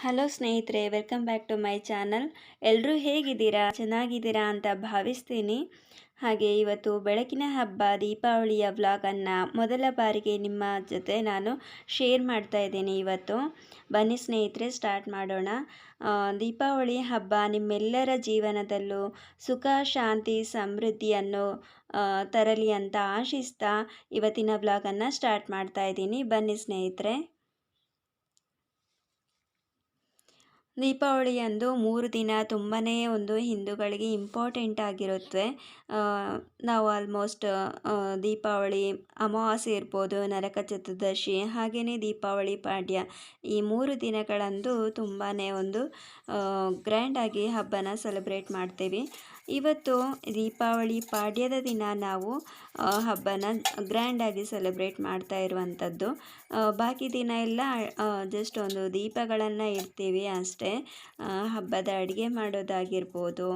Hello ಸ್ನೇಹಿತರೆ, welcome back to my channel. ಎಲ್ಲರೂ ಹೇಗಿದ್ದೀರಾ? ಚೆನ್ನಾಗಿದ್ದೀರಾ ಅಂತ ಭಾವಿಸ್ತೀನಿ. ಹಾಗೆ ಇವತ್ತು ಬೆಳಕಿನ ಹಬ್ಬ ದೀಪಾವಳಿಯ ವ್ಲಾಗನ್ನು ಮೊದಲ ಬಾರಿಗೆ ನಿಮ್ಮ ಜೊತೆ ನಾನು ಶೇರ್ ಮಾಡ್ತಾ ಇದ್ದೀನಿ. ಇವತ್ತು ಬನ್ನಿ ಸ್ನೇಹಿತರೆ, ಸ್ಟಾರ್ಟ್ ಮಾಡೋಣ. ದೀಪಾವಳಿ ಹಬ್ಬ ನಿಮ್ಮೆಲ್ಲರ ಜೀವನದಲ್ಲೂ ಸುಖ, ಶಾಂತಿ, ಸಮೃದ್ಧಿಯನ್ನು ತರಲಿ ಅಂತ ಆಶಿಸ್ತಾ ಇವತ್ತಿನ ವ್ಲಾಗನ್ನು ಸ್ಟಾರ್ಟ್ ಮಾಡ್ತಾ ಇದ್ದೀನಿ. ಬನ್ನಿ ಸ್ನೇಹಿತರೆ. ದೀಪಾವಳಿಯಂದು 3 ದಿನ ತುಂಬಾ ಒಂದು ಹಿಂದೂಗಳಿಗೆ ಇಂಪಾರ್ಟೆಂಟ್ ಆಗಿರುತ್ತೆ. ನಾವು ಆಲ್ಮೋಸ್ಟ್ ದೀಪಾವಳಿ ಅಮಾವಾಸ್ಯೆ ಇರ್ಬೋದು, ನರಕ ಚತುರ್ದಶಿ, ಹಾಗೆಯೇ ದೀಪಾವಳಿ ಪಾಡ್ಯ, ಈ 3 ದಿನಗಳಂದು ತುಂಬಾ ಒಂದು ಗ್ರ್ಯಾಂಡಾಗಿ ಹಬ್ಬನ ಸೆಲೆಬ್ರೇಟ್ ಮಾಡ್ತೀವಿ. ಇವತ್ತು ದೀಪಾವಳಿ ಪಾಡ್ಯದ ದಿನ ನಾವು ಹಬ್ಬನ ಗ್ರ್ಯಾಂಡಾಗಿ ಸೆಲೆಬ್ರೇಟ್ ಮಾಡ್ತಾ ಇರುವಂಥದ್ದು. ಬಾಕಿ ದಿನ ಎಲ್ಲ ಜಸ್ಟ್ ಒಂದು ದೀಪಗಳನ್ನು ಇಡ್ತೀವಿ ಅಷ್ಟೇ. ಹಬ್ಬದ ಅಡುಗೆ ಮಾಡೋದಾಗಿರ್ಬೋದು,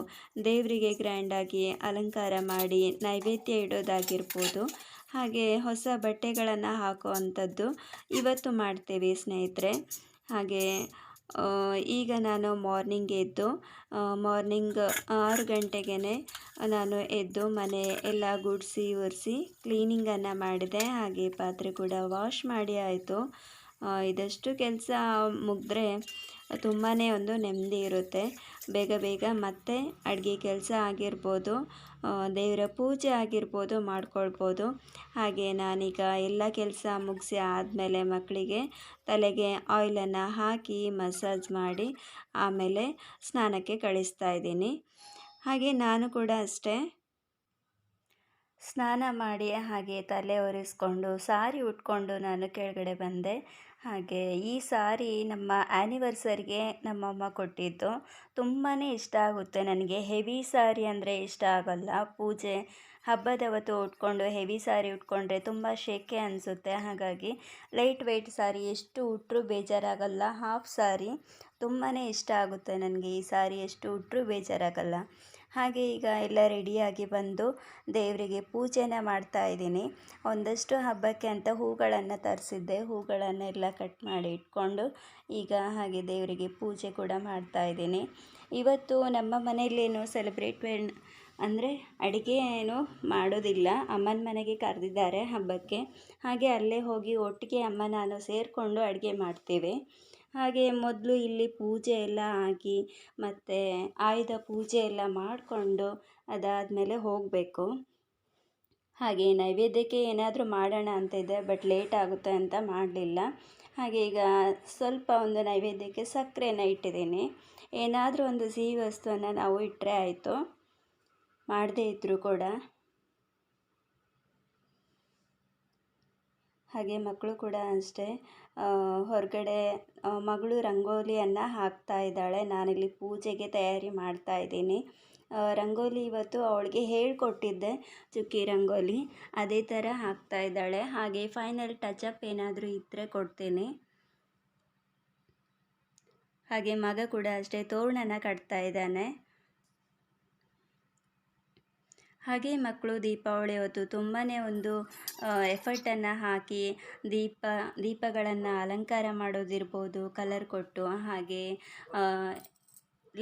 ದೇವರಿಗೆ ಗ್ರ್ಯಾಂಡಾಗಿ ಅಲಂಕಾರ ಮಾಡಿ ನೈವೇದ್ಯ ಇಡೋದಾಗಿರ್ಬೋದು, ಹಾಗೆ ಹೊಸ ಬಟ್ಟೆಗಳನ್ನು ಹಾಕುವಂಥದ್ದು ಇವತ್ತು ಮಾಡ್ತೀವಿ ಸ್ನೇಹಿತರೆ. ಹಾಗೆ ಈಗ ನಾನು ಮಾರ್ನಿಂಗ್ ಎದ್ದು ಮಾರ್ನಿಂಗ್ 6 ಗಂಟೆಗೆ ನಾನು ಎದ್ದು ಮನೆ ಎಲ್ಲ ಗುಡಿಸಿ ಒರೆಸಿ ಕ್ಲೀನಿಂಗನ್ನು ಮಾಡಿದೆ. ಹಾಗೆ ಪಾತ್ರೆ ಕೂಡ ವಾಶ್ ಮಾಡಿ ಆಯಿತು. ಇದಷ್ಟು ಕೆಲಸ ಮುಗಿದ್ರೆ ತುಂಬಾ ಒಂದು ನೆಮ್ಮದಿ ಇರುತ್ತೆ. ಬೇಗ ಬೇಗ ಮತ್ತೆ ಅಡುಗೆ ಕೆಲಸ ಆಗಿರ್ಬೋದು, ದೇವರ ಪೂಜೆ ಆಗಿರ್ಬೋದು ಮಾಡ್ಕೊಳ್ಬೋದು. ಹಾಗೆ ನಾನೀಗ ಎಲ್ಲ ಕೆಲಸ ಮುಗಿಸಿ ಆದಮೇಲೆ ಮಕ್ಕಳಿಗೆ ತಲೆಗೆ ಆಯಿಲನ್ನು ಹಾಕಿ ಮಸಾಜ್ ಮಾಡಿ ಆಮೇಲೆ ಸ್ನಾನಕ್ಕೆ ಕಳಿಸ್ತಾ ಇದ್ದೀನಿ. ಹಾಗೆ ನಾನು ಕೂಡ ಅಷ್ಟೇ ಸ್ನಾನ ಮಾಡಿ ಹಾಗೆ ತಲೆ ಒರೆಸ್ಕೊಂಡು ಸಾರಿ ಉಟ್ಕೊಂಡು ನಾನು ಕೆಳಗಡೆ ಬಂದೆ. ಹಾಗೆ ಈ ಸಾರಿ ನಮ್ಮ ಆ್ಯನಿವರ್ಸರಿಗೆ ನಮ್ಮಮ್ಮ ಕೊಟ್ಟಿದ್ದು. ತುಂಬಾ ಇಷ್ಟ ಆಗುತ್ತೆ ನನಗೆ. ಹೆವಿ ಸಾರಿ ಅಂದರೆ ಇಷ್ಟ ಆಗೋಲ್ಲ. ಪೂಜೆ ಹಬ್ಬದವತ್ತು ಉಟ್ಕೊಂಡು ಹೆವಿ ಸಾರಿ ಉಟ್ಕೊಂಡ್ರೆ ತುಂಬ ಶೆಕೆ ಅನಿಸುತ್ತೆ. ಹಾಗಾಗಿ ಲೈಟ್ ವೆಯ್ಟ್ ಸಾರಿ ಎಷ್ಟು ಉಟ್ಟರೂ ಬೇಜಾರಾಗಲ್ಲ. ಹಾಫ್ ಸಾರಿ ತುಂಬಾ ಇಷ್ಟ ಆಗುತ್ತೆ ನನಗೆ. ಈ ಸಾರಿ ಎಷ್ಟು ಉಟ್ಟರೂ ಬೇಜಾರಾಗಲ್ಲ. ಹಾಗೆ ಈಗ ಎಲ್ಲ ರೆಡಿಯಾಗಿ ಬಂದು ದೇವರಿಗೆ ಪೂಜೆನ ಮಾಡ್ತಾ ಇದ್ದೀನಿ. ಒಂದಷ್ಟು ಹಬ್ಬಕ್ಕೆ ಅಂತ ಹೂಗಳನ್ನು ತರಿಸಿದ್ದೆ. ಹೂಗಳನ್ನೆಲ್ಲ ಕಟ್ ಮಾಡಿ ಇಟ್ಕೊಂಡು ಈಗ ಹಾಗೆ ದೇವರಿಗೆ ಪೂಜೆ ಕೂಡ ಮಾಡ್ತಾ ಇದ್ದೀನಿ. ಇವತ್ತು ನಮ್ಮ ಮನೆಯಲ್ಲೇನು ಸೆಲೆಬ್ರೇಟ್ ಅಂದರೆ ಅಡುಗೆ ಏನು ಮಾಡೋದಿಲ್ಲ. ಅಮ್ಮನ ಮನೆಗೆ ಕರೆದಿದ್ದಾರೆ ಹಬ್ಬಕ್ಕೆ. ಹಾಗೆ ಅಲ್ಲೇ ಹೋಗಿ ಒಟ್ಟಿಗೆ ಅಮ್ಮ ನಾನು ಸೇರಿಕೊಂಡು ಅಡುಗೆ ಮಾಡ್ತೇವೆ. ಹಾಗೆ ಮೊದಲು ಇಲ್ಲಿ ಪೂಜೆ ಎಲ್ಲ ಆಗಿ ಮತ್ತು ಆಯುಧ ಪೂಜೆ ಎಲ್ಲ ಮಾಡಿಕೊಂಡು ಅದಾದಮೇಲೆ ಹೋಗಬೇಕು. ಹಾಗೆ ನೈವೇದ್ಯಕ್ಕೆ ಏನಾದರೂ ಮಾಡೋಣ ಅಂತಿದ್ದೆ, ಬಟ್ ಲೇಟ್ ಆಗುತ್ತೆ ಅಂತ ಮಾಡಲಿಲ್ಲ. ಹಾಗೆ ಈಗ ಸ್ವಲ್ಪ ಒಂದು ನೈವೇದ್ಯಕ್ಕೆ ಸಕ್ಕರೆನ ಇಟ್ಟಿದ್ದೀನಿ. ಏನಾದರೂ ಒಂದು ಸಿಹಿ ವಸ್ತುವನ್ನು ನಾವು ಇಟ್ಟರೆ ಆಯಿತು, ಮಾಡದೇ ಇದ್ದರೂ ಕೂಡ. ಹಾಗೆ ಮಕ್ಕಳು ಕೂಡ ಅಷ್ಟೇ ಹೊರಗಡೆ ಮಗಳು ರಂಗೋಲಿಯನ್ನು ಹಾಕ್ತಾ ಇದ್ದಾಳೆ. ನಾನಿಲ್ಲಿ ಪೂಜೆಗೆ ತಯಾರಿ ಮಾಡ್ತಾ ಇದ್ದೀನಿ. ರಂಗೋಲಿ ಇವತ್ತು ಅವಳಿಗೆ ಹೇಳಿಕೊಟ್ಟಿದ್ದೆ, ಚುಕ್ಕಿ ರಂಗೋಲಿ, ಅದೇ ಥರ ಹಾಕ್ತಾ ಇದ್ದಾಳೆ. ಹಾಗೆ ಫೈನಲ್ ಟಚಪ್ ಏನಾದರೂ ಇದ್ದರೆ ಕೊಡ್ತೀನಿ. ಹಾಗೆ ಮಗ ಕೂಡ ಅಷ್ಟೇ ತೋರಣನ ಕಟ್ತಾ ಇದ್ದಾನೆ. ಹಾಗೆ ಮಕ್ಕಳು ದೀಪಾವಳಿ ಹೊತ್ತು ತುಂಬಾ ಒಂದು ಎಫರ್ಟನ್ನು ಹಾಕಿ ದೀಪಗಳನ್ನು ಅಲಂಕಾರ ಮಾಡೋದಿರ್ಬೋದು, ಕಲರ್ ಕೊಟ್ಟು, ಹಾಗೆ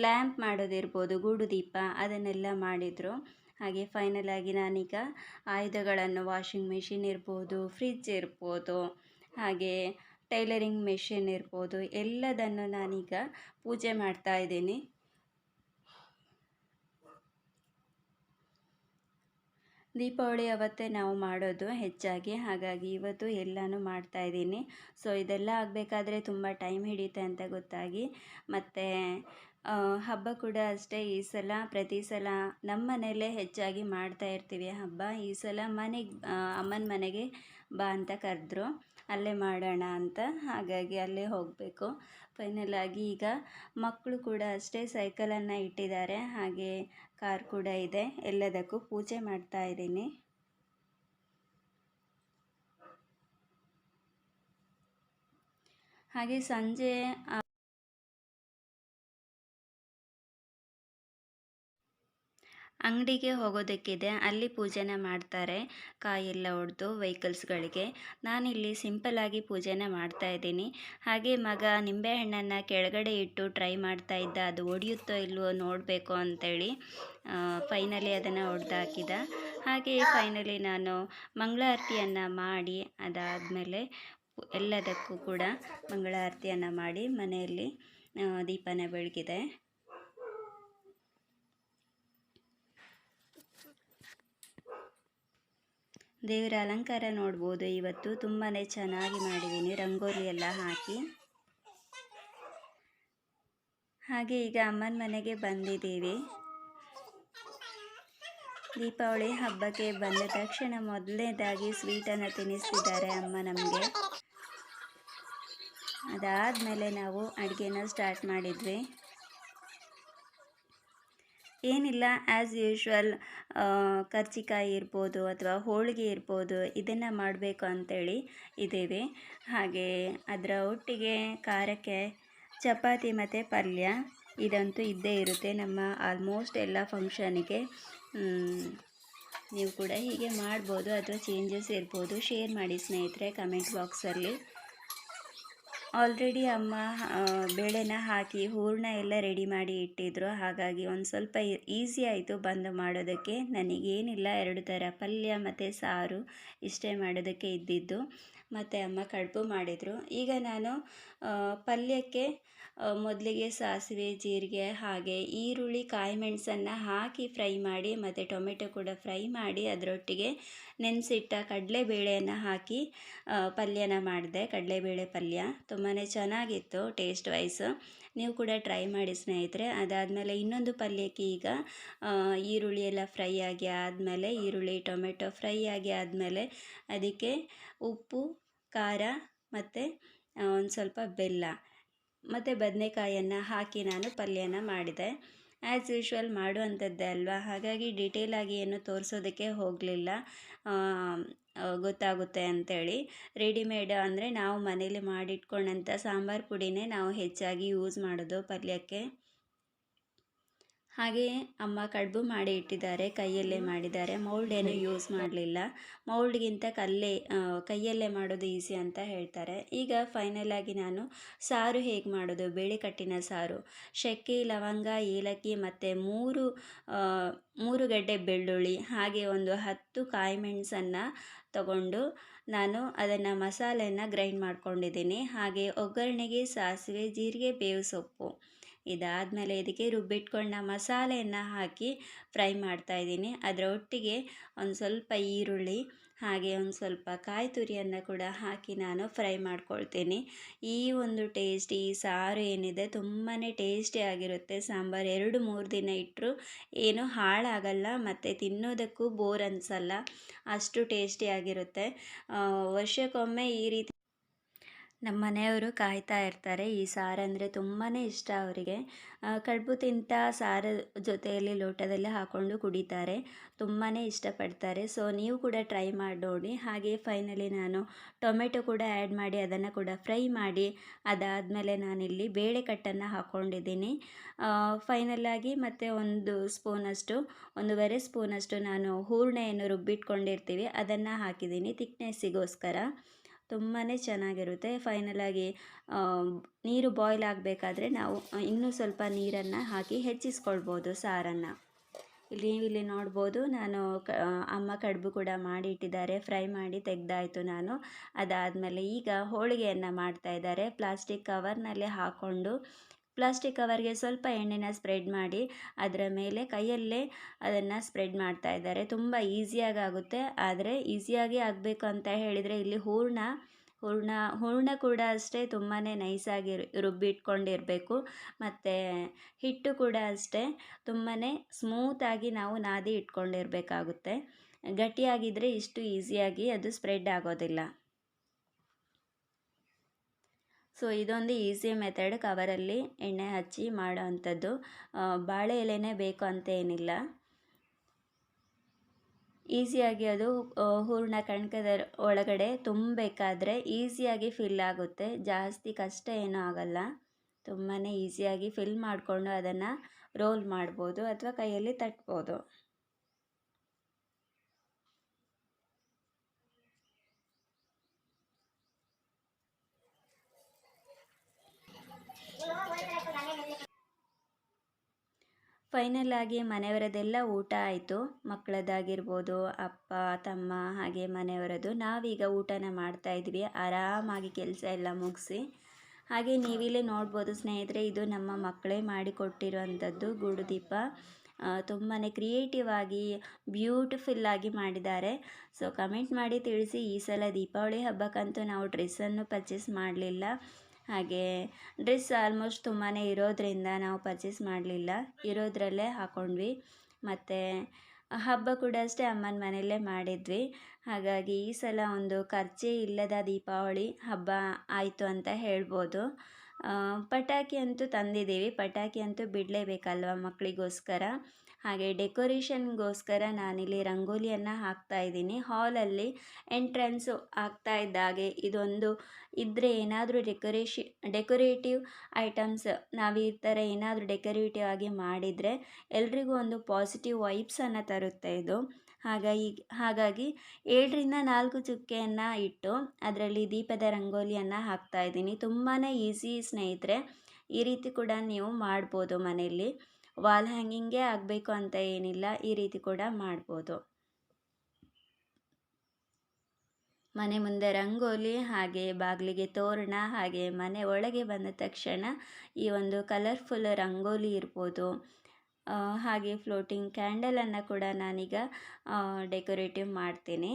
ಲ್ಯಾಂಪ್ ಮಾಡೋದಿರ್ಬೋದು, ಗೂಡು ದೀಪ, ಅದನ್ನೆಲ್ಲ ಮಾಡಿದರು. ಹಾಗೆ ಫೈನಲ್ ಆಗಿ ನಾನೀಗ ಆಯುಧಗಳನ್ನು ವಾಷಿಂಗ್ ಮಿಷಿನ್ ಇರ್ಬೋದು, ಫ್ರಿಜ್ ಇರ್ಬೋದು, ಹಾಗೆ ಟೈಲರಿಂಗ್ ಮೆಷಿನ್ ಇರ್ಬೋದು, ಎಲ್ಲದನ್ನು ನಾನೀಗ ಪೂಜೆ ಮಾಡ್ತಾ ಇದ್ದೀನಿ. ದೀಪಾವಳಿ ಅವತ್ತೇ ನಾವು ಮಾಡೋದು ಹೆಚ್ಚಾಗಿ. ಹಾಗಾಗಿ ಇವತ್ತು ಎಲ್ಲನೂ ಮಾಡ್ತಾಯಿದ್ದೀನಿ. ಸೊ ಇದೆಲ್ಲ ಆಗಬೇಕಾದ್ರೆ ತುಂಬ ಟೈಮ್ ಹಿಡಿಯುತ್ತೆ ಅಂತ ಗೊತ್ತಾಗಿ, ಮತ್ತು ಹಬ್ಬ ಕೂಡ ಅಷ್ಟೇ. ಈ ಸಲ ಪ್ರತಿ ಸಲ ನಮ್ಮ ಮನೆಯಲ್ಲೇ ಹೆಚ್ಚಾಗಿ ಮಾಡ್ತಾ ಇರ್ತೀವಿ ಹಬ್ಬ. ಈ ಸಲ ಅಮ್ಮನ ಮನೆಗೆ ಬಾ ಅಂತ ಕರೆದ್ರು, ಅಲ್ಲೇ ಮಾಡೋಣ ಅಂತ. ಹಾಗಾಗಿ ಅಲ್ಲೇ ಹೋಗಬೇಕು. ಫೈನಲ್ ಆಗಿ ಈಗ ಮಕ್ಕಳು ಕೂಡ ಅಷ್ಟೇ ಸೈಕಲನ್ನು ಇಟ್ಟಿದ್ದಾರೆ. ಹಾಗೆ ಕಾರ್ ಕೂಡ ಇದೆ. ಎಲ್ಲದಕ್ಕೂ ಪೂಜೆ ಮಾಡ್ತಾ ಇದ್ದೀನಿ. ಹಾಗೆ ಸಂಜೆ ಅಂಗಡಿಗೆ ಹೋಗೋದಕ್ಕಿದೆ, ಅಲ್ಲಿ ಪೂಜೆನ ಮಾಡ್ತಾರೆ ಕಾಯೆಲ್ಲ ಒಡೆದು ವೆಹಿಕಲ್ಸ್ಗಳಿಗೆ. ನಾನಿಲ್ಲಿ ಸಿಂಪಲ್ಲಾಗಿ ಪೂಜೆನ ಮಾಡ್ತಾ ಇದ್ದೀನಿ. ಹಾಗೆ ಮಗ ನಿಂಬೆಹಣ್ಣನ್ನು ಕೆಳಗಡೆ ಇಟ್ಟು ಟ್ರೈ ಮಾಡ್ತಾ ಇದ್ದ, ಅದು ಒಡೆಯುತ್ತೋ ಇಲ್ವೋ ನೋಡಬೇಕು ಅಂತೇಳಿ. ಫೈನಲಿ ಅದನ್ನು ಒಡೆದಾಕಿದ. ಹಾಗೆ ಫೈನಲಿ ನಾನು ಮಂಗಳಾರತಿಯನ್ನು ಮಾಡಿ ಅದಾದಮೇಲೆ ಎಲ್ಲದಕ್ಕೂ ಕೂಡ ಮಂಗಳಾರತಿಯನ್ನು ಮಾಡಿ ಮನೆಯಲ್ಲಿ ದೀಪನ ಬೆಳಗಿದೆ. ದೇವರ ಅಲಂಕಾರ ನೋಡ್ಬೋದು. ಇವತ್ತು ತುಂಬಾ ಚೆನ್ನಾಗಿ ಮಾಡಿದ್ದೀನಿ, ರಂಗೋಲಿ ಎಲ್ಲ ಹಾಕಿ. ಹಾಗೆ ಈಗ ಅಮ್ಮನ ಮನೆಗೆ ಬಂದಿದ್ದೀವಿ. ದೀಪಾವಳಿ ಹಬ್ಬಕ್ಕೆ ಬಂದ ತಕ್ಷಣ ಮೊದಲನೇದಾಗಿ ಸ್ವೀಟನ್ನು ತಿನ್ನಿಸ್ತಿದ್ದಾರೆ ಅಮ್ಮ ನಮಗೆ. ಅದಾದಮೇಲೆ ನಾವು ಅಡುಗೆನ ಸ್ಟಾರ್ಟ್ ಮಾಡಿದ್ವಿ. ಏನಿಲ್ಲ, ಆ್ಯಸ್ ಯೂಶ್ವಲ್ ಕರ್ಜಿಕಾಯಿ ಇರ್ಬೋದು ಅಥವಾ ಹೋಳಿಗೆ ಇರ್ಬೋದು, ಇದನ್ನು ಮಾಡಬೇಕು ಅಂಥೇಳಿ ಇದ್ದೀವಿ. ಹಾಗೆ ಅದರ ಒಟ್ಟಿಗೆ ಖಾರಕ್ಕೆ ಚಪಾತಿ ಮತ್ತು ಪಲ್ಯ ಇದಂತೂ ಇದ್ದೇ ಇರುತ್ತೆ ನಮ್ಮ ಆಲ್ಮೋಸ್ಟ್ ಎಲ್ಲ ಫಂಕ್ಷನಿಗೆ. ನೀವು ಕೂಡ ಹೀಗೆ ಮಾಡ್ಬೋದು ಅಥವಾ ಚೇಂಜಸ್ ಇರ್ಬೋದು. ಶೇರ್ ಮಾಡಿ ಸ್ನೇಹಿತರೆ ಕಮೆಂಟ್ ಬಾಕ್ಸಲ್ಲಿ. ಆಲ್ರೆಡಿ ಅಮ್ಮ ಬೇಳೆನ ಹಾಕಿ ಹೂರಣ ಎಲ್ಲ ರೆಡಿ ಮಾಡಿ ಇಟ್ಟಿದ್ರು. ಹಾಗಾಗಿ ಒಂದು ಸ್ವಲ್ಪ ಈಸಿ ಆಯಿತು ಬಂದು ಮಾಡೋದಕ್ಕೆ. ನನಗೇನಿಲ್ಲ, 2 ಥರ ಪಲ್ಯ ಮತ್ತು ಸಾರು ಇಷ್ಟೇ ಮಾಡೋದಕ್ಕೆ ಇದ್ದಿದ್ದು. ಮತ್ತು ಅಮ್ಮ ಕಡುಬು ಮಾಡಿದರು. ಈಗ ನಾನು ಪಲ್ಯಕ್ಕೆ ಮೊದಲಿಗೆ ಸಾಸಿವೆ, ಜೀರಿಗೆ ಹಾಗೆ ಈರುಳ್ಳಿ, ಕಾಯಿ ಮೆಣಸನ್ನು ಹಾಕಿ ಫ್ರೈ ಮಾಡಿ ಮತ್ತು ಟೊಮೆಟೊ ಕೂಡ ಫ್ರೈ ಮಾಡಿ ಅದರೊಟ್ಟಿಗೆ ನೆನೆಸಿಟ್ಟ ಕಡಲೆಬೇಳೆಯನ್ನು ಹಾಕಿ ಪಲ್ಯನ ಮಾಡಿದೆ. ಕಡಲೆಬೇಳೆ ಪಲ್ಯ ತುಂಬಾ ಚೆನ್ನಾಗಿತ್ತು ಟೇಸ್ಟ್ ವೈಸ್. ನೀವು ಕೂಡ ಟ್ರೈ ಮಾಡಿ ಸ್ನೇಹಿತರೆ. ಅದಾದಮೇಲೆ ಇನ್ನೊಂದು ಪಲ್ಯಕ್ಕೆ ಈಗ ಈರುಳ್ಳಿ ಎಲ್ಲ ಫ್ರೈ ಆಗಿ ಆದಮೇಲೆ, ಈರುಳ್ಳಿ ಟೊಮೆಟೊ ಫ್ರೈ ಆಗಿ ಆದಮೇಲೆ ಅದಕ್ಕೆ ಉಪ್ಪು, ಖಾರ ಮತ್ತು ಒಂದು ಸ್ವಲ್ಪ ಬೆಲ್ಲ ಮತ್ತು ಬದನೆಕಾಯನ್ನು ಹಾಕಿ ನಾನು ಪಲ್ಯನ ಮಾಡಿದೆ. ಆ್ಯಸ್ ಯೂಶ್ವಲ್ ಮಾಡುವಂಥದ್ದೇ ಅಲ್ವಾ, ಹಾಗಾಗಿ ಡೀಟೇಲಾಗಿ ಏನು ತೋರಿಸೋದಕ್ಕೆ ಹೋಗಲಿಲ್ಲ, ಗೊತ್ತಾಗುತ್ತೆ ಅಂಥೇಳಿ. ರೆಡಿಮೇಡ್ ಅಂದರೆ ನಾವು ಮನೇಲಿ ಮಾಡಿಟ್ಕೊಂಡಂಥ ಸಾಂಬಾರು ಪುಡಿನೇ ನಾವು ಹೆಚ್ಚಾಗಿ ಯೂಸ್ ಮಾಡೋದು ಪಲ್ಯಕ್ಕೆ. ಹಾಗೆಯೇ ಅಮ್ಮ ಕಡುಬು ಮಾಡಿ ಇಟ್ಟಿದ್ದಾರೆ, ಕೈಯಲ್ಲೇ ಮಾಡಿದ್ದಾರೆ. ಮೌಲ್ಡ್ ಏನು ಯೂಸ್ ಮಾಡಲಿಲ್ಲ. ಮೌಲ್ಡ್ಗಿಂತ ಕೈಯಲ್ಲೇ ಮಾಡೋದು ಈಸಿ ಅಂತ ಹೇಳ್ತಾರೆ. ಈಗ ಫೈನಲಾಗಿ ನಾನು ಸಾರು ಹೇಗೆ ಮಾಡೋದು, ಬೇಳೆಕಟ್ಟಿನ ಸಾರು, ಚಕ್ಕೆ, ಲವಂಗ, ಏಲಕ್ಕಿ ಮತ್ತು 3 ಗಡ್ಡೆ ಬೆಳ್ಳುಳ್ಳಿ ಹಾಗೆ ಒಂದು 10 ಕಾಯಿ ಮೆಣಸನ್ನು ತಗೊಂಡು ನಾನು ಅದನ್ನು ಮಸಾಲೆಯನ್ನು ಗ್ರೈಂಡ್ ಮಾಡ್ಕೊಂಡಿದ್ದೀನಿ. ಹಾಗೆ ಒಗ್ಗರಣೆಗೆ ಸಾಸಿವೆ, ಜೀರಿಗೆ, ಬೇವು ಸೊಪ್ಪು, ಇದಾದಮೇಲೆ ಇದಕ್ಕೆ ರುಬ್ಬಿಟ್ಕೊಂಡ ಮಸಾಲೆಯನ್ನು ಹಾಕಿ ಫ್ರೈ ಮಾಡ್ತಾಯಿದ್ದೀನಿ. ಅದರ ಒಟ್ಟಿಗೆ ಒಂದು ಸ್ವಲ್ಪ ಈರುಳ್ಳಿ ಹಾಗೆ ಒಂದು ಸ್ವಲ್ಪ ಕಾಯಿ ತುರಿಯನ್ನು ಕೂಡ ಹಾಕಿ ನಾನು ಫ್ರೈ ಮಾಡ್ಕೊಳ್ತೀನಿ. ಈ ಒಂದು ಟೇಸ್ಟ್, ಈ ಸಾರು ಏನಿದೆ ತುಂಬಾ ಟೇಸ್ಟಿಯಾಗಿರುತ್ತೆ. ಸಾಂಬಾರು 2-3 ದಿನ ಇಟ್ಟರು ಏನೂ ಹಾಳಾಗಲ್ಲ ಮತ್ತು ತಿನ್ನೋದಕ್ಕೂ ಬೋರ್ ಅನಿಸಲ್ಲ, ಅಷ್ಟು ಟೇಸ್ಟಿಯಾಗಿರುತ್ತೆ. ವರ್ಷಕ್ಕೊಮ್ಮೆ ಈ ರೀತಿ ನಮ್ಮ ಮನೆಯವರು ಕಾಯ್ತಾ ಇರ್ತಾರೆ. ಈ ಸಾರಂದರೆ ತುಂಬಾ ಇಷ್ಟ ಅವರಿಗೆ. ಕಡುಬು ತಿಂತ ಸಾರು ಜೊತೆಯಲ್ಲಿ ಲೋಟದಲ್ಲಿ ಹಾಕ್ಕೊಂಡು ಕುಡಿತಾರೆ, ತುಂಬಾ ಇಷ್ಟಪಡ್ತಾರೆ. ಸೊ ನೀವು ಕೂಡ ಟ್ರೈ ಮಾಡಿ ನೋಡಿ. ಹಾಗೆ ಫೈನಲಿ ನಾನು ಟೊಮೆಟೊ ಕೂಡ ಆ್ಯಡ್ ಮಾಡಿ ಅದನ್ನು ಕೂಡ ಫ್ರೈ ಮಾಡಿ ಅದಾದಮೇಲೆ ನಾನಿಲ್ಲಿ ಬೇಳೆಕಟ್ಟನ್ನು ಹಾಕ್ಕೊಂಡಿದ್ದೀನಿ. ಫೈನಲಾಗಿ ಮತ್ತು 1 ಸ್ಪೂನಷ್ಟು, 1.5 ಸ್ಪೂನಷ್ಟು ನಾನು ಹೂರಣ ಏನು ರುಬ್ಬಿಟ್ಕೊಂಡಿರ್ತೀವಿ ಅದನ್ನು ಹಾಕಿದ್ದೀನಿ ತಿಕ್ನೆಸ್ಸಿಗೋಸ್ಕರ. ತುಂಬಾ ಚೆನ್ನಾಗಿರುತ್ತೆ. ಫೈನಲಾಗಿ ನೀರು ಬಾಯ್ಲ್ ಆಗಬೇಕಾದ್ರೆ ನಾವು ಇನ್ನೂ ಸ್ವಲ್ಪ ನೀರನ್ನು ಹಾಕಿ ಹೆಚ್ಚಿಸ್ಕೊಳ್ಬೋದು ಸಾರನ್ನು. ಇಲ್ಲಿ ನೋಡ್ಬೋದು, ನಾನು ಅಮ್ಮ ಕಡುಬು ಕೂಡ ಮಾಡಿ ಇಟ್ಟಿದ್ದಾರೆ, ಫ್ರೈ ಮಾಡಿ ತೆಗೆದಾಯಿತು ನಾನು. ಅದಾದಮೇಲೆ ಈಗ ಹೋಳಿಗೆಯನ್ನು ಮಾಡ್ತಾಯಿದ್ದಾರೆ. ಪ್ಲಾಸ್ಟಿಕ್ ಕವರ್ನಲ್ಲಿ ಹಾಕ್ಕೊಂಡು ಪ್ಲಾಸ್ಟಿಕ್ ಕವರ್ಗೆ ಸ್ವಲ್ಪ ಎಣ್ಣೆನ ಸ್ಪ್ರೆಡ್ ಮಾಡಿ ಅದರ ಮೇಲೆ ಕೈಯಲ್ಲೇ ಅದನ್ನು ಸ್ಪ್ರೆಡ್ ಮಾಡ್ತಾ ಇದ್ದಾರೆ. ತುಂಬ ಈಸಿಯಾಗಿ ಆಗುತ್ತೆ. ಆದರೆ ಈಸಿಯಾಗಿ ಆಗಬೇಕು ಅಂತ ಹೇಳಿದರೆ ಇಲ್ಲಿ ಹೂರಣ ಕೂಡ ಅಷ್ಟೇ ತುಂಬಾ ನೈಸಾಗಿ ರುಬ್ಬಿಟ್ಕೊಂಡಿರಬೇಕು. ಮತ್ತು ಹಿಟ್ಟು ಕೂಡ ಅಷ್ಟೇ ತುಂಬಾ ಸ್ಮೂತಾಗಿ ನಾವು ನಾದಿ ಇಟ್ಕೊಂಡಿರಬೇಕಾಗುತ್ತೆ. ಗಟ್ಟಿಯಾಗಿದ್ದರೆ ಇಷ್ಟು ಈಸಿಯಾಗಿ ಅದು ಸ್ಪ್ರೆಡ್ ಆಗೋದಿಲ್ಲ. ಸೊ ಇದೊಂದು ಈಸಿ ಮೆಥಡ್, ಕವರಲ್ಲಿ ಎಣ್ಣೆ ಹಚ್ಚಿ ಮಾಡೋ ಅಂಥದ್ದು. ಬಾಳೆ ಎಲೆನೇ ಬೇಕು ಅಂತ ಏನಿಲ್ಲ, ಈಸಿಯಾಗಿ ಅದು ಹೂರಣ ಕಣಕದ ಒಳಗಡೆ ತುಂಬಬೇಕಾದ್ರೆ ಈಸಿಯಾಗಿ ಫಿಲ್ ಆಗುತ್ತೆ. ಜಾಸ್ತಿ ಕಷ್ಟ ಏನೂ ಆಗಲ್ಲ, ತುಂಬಾ ಈಸಿಯಾಗಿ ಫಿಲ್ ಮಾಡಿಕೊಂಡು ಅದನ್ನು ರೋಲ್ ಮಾಡ್ಬೋದು ಅಥವಾ ಕೈಯಲ್ಲಿ ತಟ್ಬೋದು. ಫೈನಲ್ ಆಗಿ ಮನೆಯವರದೆಲ್ಲ ಊಟ ಆಯಿತು. ಮಕ್ಕಳದ್ದಾಗಿರ್ಬೋದು, ಅಪ್ಪ, ತಮ್ಮ ಹಾಗೆ ಮನೆಯವರದ್ದು. ನಾವೀಗ ಊಟನ ಮಾಡ್ತಾ ಇದ್ವಿ ಆರಾಮಾಗಿ ಕೆಲಸ ಎಲ್ಲ ಮುಗಿಸಿ. ಹಾಗೆ ನೀವಿಲ್ಲಿ ನೋಡ್ಬೋದು ಸ್ನೇಹಿತರೆ, ಇದು ನಮ್ಮ ಮಕ್ಕಳೇ ಮಾಡಿಕೊಟ್ಟಿರುವಂಥದ್ದು ಗೂಡು ದೀಪ. ತುಂಬಾ ಕ್ರಿಯೇಟಿವ್ ಆಗಿ ಬ್ಯೂಟಿಫುಲ್ ಆಗಿ ಮಾಡಿದ್ದಾರೆ. ಸೊ ಕಮೆಂಟ್ ಮಾಡಿ ತಿಳಿಸಿ. ಈ ಸಲ ದೀಪಾವಳಿ ಹಬ್ಬಕ್ಕಂತೂ ನಾವು ಡ್ರೆಸ್ಸನ್ನು ಪರ್ಚೇಸ್ ಮಾಡಲಿಲ್ಲ. ಹಾಗೆ ಡ್ರೆಸ್ ಆಲ್ಮೋಸ್ಟ್ ತುಂಬಾ ಇರೋದ್ರಿಂದ ನಾವು ಪರ್ಚೇಸ್ ಮಾಡಲಿಲ್ಲ, ಇರೋದ್ರಲ್ಲೇ ಹಾಕ್ಕೊಂಡ್ವಿ. ಮತ್ತು ಹಬ್ಬ ಕೂಡ ಅಷ್ಟೇ ಅಮ್ಮನ ಮನೆಯಲ್ಲೇ ಮಾಡಿದ್ವಿ. ಹಾಗಾಗಿ ಈ ಸಲ ಒಂದು ಖರ್ಚೇ ಇಲ್ಲದ ದೀಪಾವಳಿ ಹಬ್ಬ ಆಯಿತು ಅಂತ ಹೇಳ್ಬೋದು. ಪಟಾಕಿ ಅಂತೂ ತಂದಿದ್ದೀವಿ, ಪಟಾಕಿ ಅಂತೂ ಬಿಡಲೇಬೇಕಲ್ವ ಮಕ್ಕಳಿಗೋಸ್ಕರ. ಹಾಗೆ ಡೆಕೋರೇಷನ್ಗೋಸ್ಕರ ನಾನಿಲ್ಲಿ ರಂಗೋಲಿಯನ್ನು ಹಾಕ್ತಾಯಿದ್ದೀನಿ. ಹಾಲಲ್ಲಿ ಎಂಟ್ರೆನ್ಸು ಆಗ್ತಾ ಇದ್ದಾಗೆ ಇದೊಂದು ಇದ್ದರೆ ಏನಾದರೂ ಡೆಕೋರೇಟಿವ್ ಐಟಮ್ಸ್ ನಾವು ಈ ಥರ ಏನಾದರೂ ಡೆಕೋರೇಟಿವ್ ಆಗಿ ಮಾಡಿದರೆ ಎಲ್ರಿಗೂ ಒಂದು ಪಾಸಿಟಿವ್ ವೈಬ್ಸನ್ನು ತರುತ್ತೆ ಇದು. ಹಾಗಾಗಿ 7ರಿಂದ 4 ಚುಕ್ಕೆಯನ್ನು ಇಟ್ಟು ಅದರಲ್ಲಿ ದೀಪದ ರಂಗೋಲಿಯನ್ನು ಹಾಕ್ತಾಯಿದ್ದೀನಿ. ತುಂಬಾ ಈಸಿ ಸ್ನೇಹಿತರೆ, ಈ ರೀತಿ ಕೂಡ ನೀವು ಮಾಡ್ಬೋದು ಮನೆಯಲ್ಲಿ. ವಾಲ್ ಹ್ಯಾಂಗಿಂಗೇ ಆಗಬೇಕು ಅಂತ ಏನಿಲ್ಲ, ಈ ರೀತಿ ಕೂಡ ಮಾಡ್ಬೋದು. ಮನೆ ಮುಂದೆ ರಂಗೋಲಿ, ಹಾಗೆ ಬಾಗಿಲಿಗೆ ತೋರಣ, ಹಾಗೆ ಮನೆ ಒಳಗೆ ಬಂದ ತಕ್ಷಣ ಈ ಒಂದು ಕಲರ್ಫುಲ್ ರಂಗೋಲಿ ಇರ್ಬೋದು. ಹಾಗೆ ಫ್ಲೋಟಿಂಗ್ ಕ್ಯಾಂಡಲನ್ನು ಕೂಡ ನಾನೀಗ ಡೆಕೋರೇಟಿವ್ ಮಾಡ್ತೀನಿ.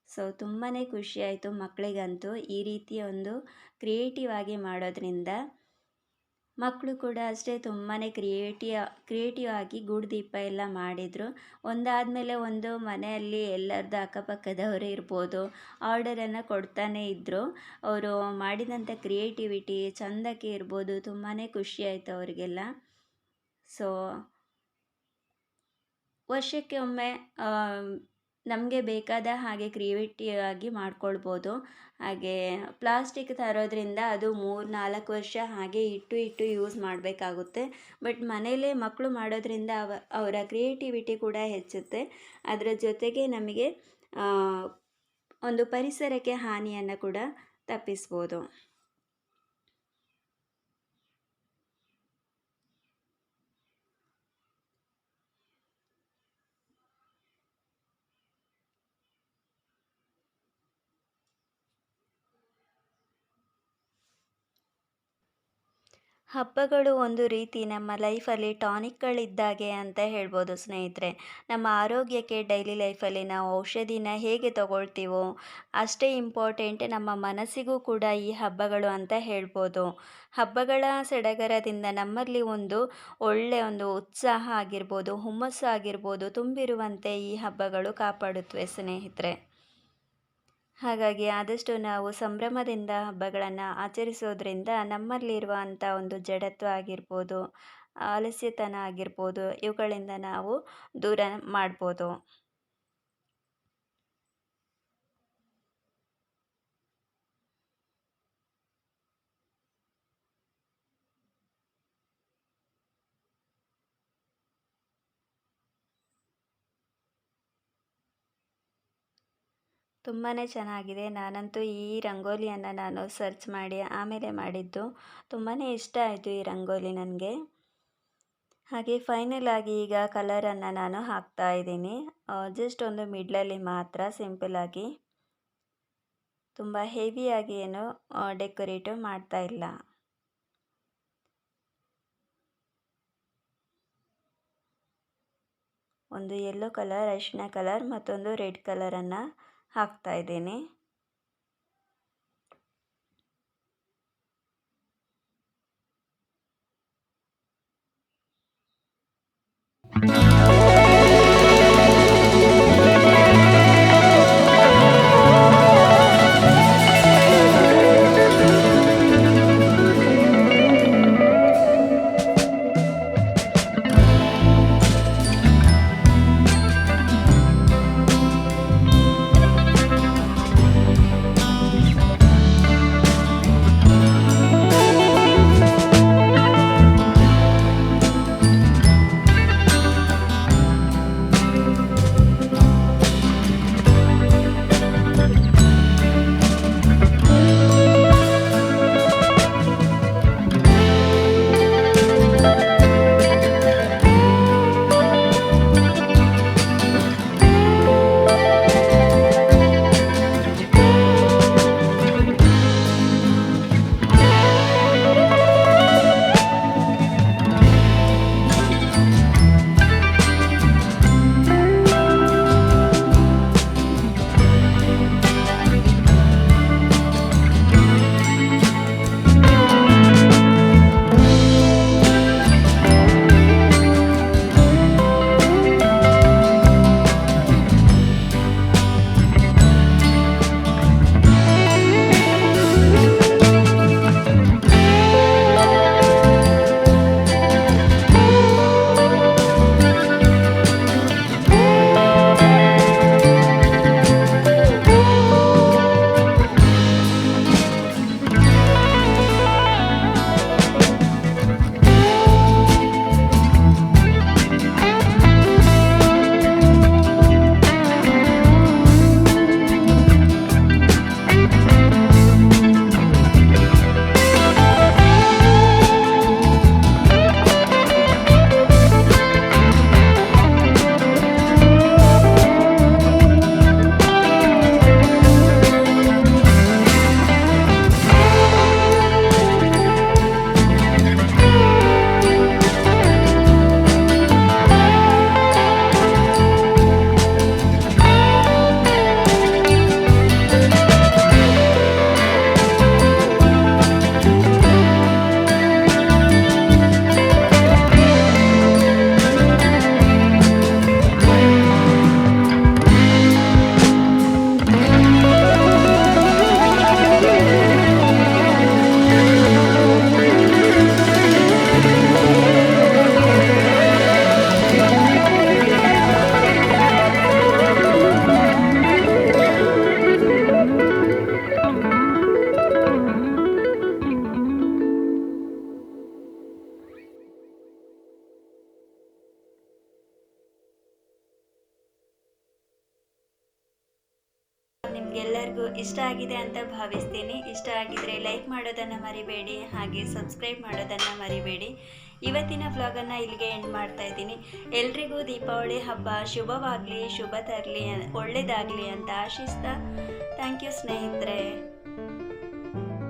ಸೊ ತುಂಬಾ ಖುಷಿಯಾಯಿತು ಮಕ್ಕಳಿಗಂತೂ ಈ ರೀತಿಯ ಒಂದು ಕ್ರಿಯೇಟಿವ್ ಆಗಿ ಮಾಡೋದ್ರಿಂದ. ಮಕ್ಕಳು ಕೂಡ ಅಷ್ಟೇ ತುಂಬಾ ಕ್ರಿಯೇಟಿವ್ ಆಗಿ ಗೂಡು ದೀಪ ಎಲ್ಲ ಮಾಡಿದರು. ಒಂದಾದಮೇಲೆ ಒಂದು ಮನೆಯಲ್ಲಿ ಎಲ್ಲರದ್ದು ಅಕ್ಕಪಕ್ಕದವರೇ ಇರ್ಬೋದು, ಆರ್ಡರನ್ನು ಕೊಡ್ತಾನೇ ಇದ್ದರು. ಅವರು ಮಾಡಿದಂಥ ಕ್ರಿಯೇಟಿವಿಟಿ ಚೆಂದಕ್ಕೆ ಇರ್ಬೋದು, ತುಂಬಾ ಖುಷಿಯಾಯಿತು ಅವರಿಗೆಲ್ಲ. ಸೊ ವರ್ಷಕ್ಕೆ ಒಮ್ಮೆ ನಮಗೆ ಬೇಕಾದ ಹಾಗೆ ಕ್ರಿಯೇಟಿವ್ ಆಗಿ ಮಾಡ್ಕೊಳ್ಬೋದು. ಹಾಗೆ ಪ್ಲಾಸ್ಟಿಕ್ ತರೋದ್ರಿಂದ ಅದು 3-4 ವರ್ಷ ಹಾಗೆ ಇಟ್ಟು ಯೂಸ್ ಮಾಡಬೇಕಾಗುತ್ತೆ. ಬಟ್ ಮನೇಲೇ ಮಕ್ಕಳು ಮಾಡೋದ್ರಿಂದ ಅವರ ಕ್ರಿಯೇಟಿವಿಟಿ ಕೂಡ ಹೆಚ್ಚುತ್ತೆ. ಅದರ ಜೊತೆಗೆ ನಮಗೆ ಒಂದು ಪರಿಸರಕ್ಕೆ ಹಾನಿಯನ್ನು ಕೂಡ ತಪ್ಪಿಸ್ಬೋದು. ಹಬ್ಬಗಳು ಒಂದು ರೀತಿ ನಮ್ಮ ಲೈಫಲ್ಲಿ ಟಾನಿಕ್ಗಳಿದ್ದಾಗೆ ಅಂತ ಹೇಳ್ಬೋದು ಸ್ನೇಹಿತರೆ. ನಮ್ಮ ಆರೋಗ್ಯಕ್ಕೆ ಡೈಲಿ ಲೈಫಲ್ಲಿ ನಾವು ಔಷಧಿನ ಹೇಗೆ ತಗೊಳ್ತೀವೋ ಅಷ್ಟೇ ಇಂಪಾರ್ಟೆಂಟ್ ನಮ್ಮ ಮನಸ್ಸಿಗೂ ಕೂಡ ಈ ಹಬ್ಬಗಳು ಅಂತ ಹೇಳ್ಬೋದು. ಹಬ್ಬಗಳ ಸಡಗರದಿಂದ ನಮ್ಮಲ್ಲಿ ಒಂದು ಒಳ್ಳೆಯ ಒಂದು ಉತ್ಸಾಹ ಆಗಿರ್ಬೋದು, ಹುಮ್ಮಸ್ಸು ಆಗಿರ್ಬೋದು ತುಂಬಿರುವಂತೆ ಈ ಹಬ್ಬಗಳು ಕಾಪಾಡುತ್ತವೆ ಸ್ನೇಹಿತರೆ. ಹಾಗಾಗಿ ಆದಷ್ಟು ನಾವು ಸಂಭ್ರಮದಿಂದ ಹಬ್ಬಗಳನ್ನು ಆಚರಿಸೋದ್ರಿಂದ ನಮ್ಮಲ್ಲಿರುವಂಥ ಒಂದು ಜಡತ್ವ ಆಗಿರ್ಬೋದು, ಆಲಸ್ಯತನ ಆಗಿರ್ಬೋದು, ಇವುಗಳಿಂದ ನಾವು ದೂರ ಮಾಡ್ಬೋದು. ತುಂಬಾ ಚೆನ್ನಾಗಿದೆ. ನಾನಂತೂ ಈ ರಂಗೋಲಿಯನ್ನು ನಾನು ಸರ್ಚ್ ಮಾಡಿ ಆಮೇಲೆ ಮಾಡಿದ್ದು. ತುಂಬಾ ಇಷ್ಟ ಆಯಿತು ಈ ರಂಗೋಲಿ ನನಗೆ. ಹಾಗೆ ಫೈನಲ್ ಆಗಿ ಈಗ ಕಲರನ್ನು ನಾನು ಹಾಕ್ತಾ ಇದ್ದೀನಿ. ಜಸ್ಟ್ ಒಂದು ಮಿಡ್ಲಲ್ಲಿ ಮಾತ್ರ ಸಿಂಪಲ್ಲಾಗಿ, ತುಂಬ ಹೆವಿಯಾಗಿ ಏನು ಡೆಕೋರೇಟಿವ್ ಮಾಡ್ತಾ ಇಲ್ಲ. ಒಂದು ಯೆಲ್ಲೋ ಕಲರ್, ಅರಿಶಿನ ಕಲರ್, ಮತ್ತೊಂದು ರೆಡ್ ಕಲರನ್ನು ಹಾಕ್ತಾ ಇದ್ದೀನಿ. ನಿಮಗೆಲ್ಲರಿಗೂ ಇಷ್ಟ ಆಗಿದೆ ಅಂತ ಭಾವಿಸ್ತೀನಿ. ಇಷ್ಟ ಆಗಿದ್ರೆ ಲೈಕ್ ಮಾಡೋದನ್ನು ಮರಿಬೇಡಿ, ಹಾಗೆ ಸಬ್ಸ್ಕ್ರೈಬ್ ಮಾಡೋದನ್ನು ಮರಿಬೇಡಿ. ಇವತ್ತಿನ ವ್ಲಾಗನ್ನು ಇಲ್ಲಿಗೆ ಎಂಡ್ ಮಾಡ್ತಾ ಇದ್ದೀನಿ. ಎಲ್ರಿಗೂ ದೀಪಾವಳಿ ಹಬ್ಬ ಶುಭವಾಗಲಿ, ಶುಭ ತರಲಿ, ಒಳ್ಳೆಯದಾಗಲಿ ಅಂತ ಆಶಿಸ್ತಾ ಥ್ಯಾಂಕ್ ಯು ಸ್ನೇಹಿತರೆ.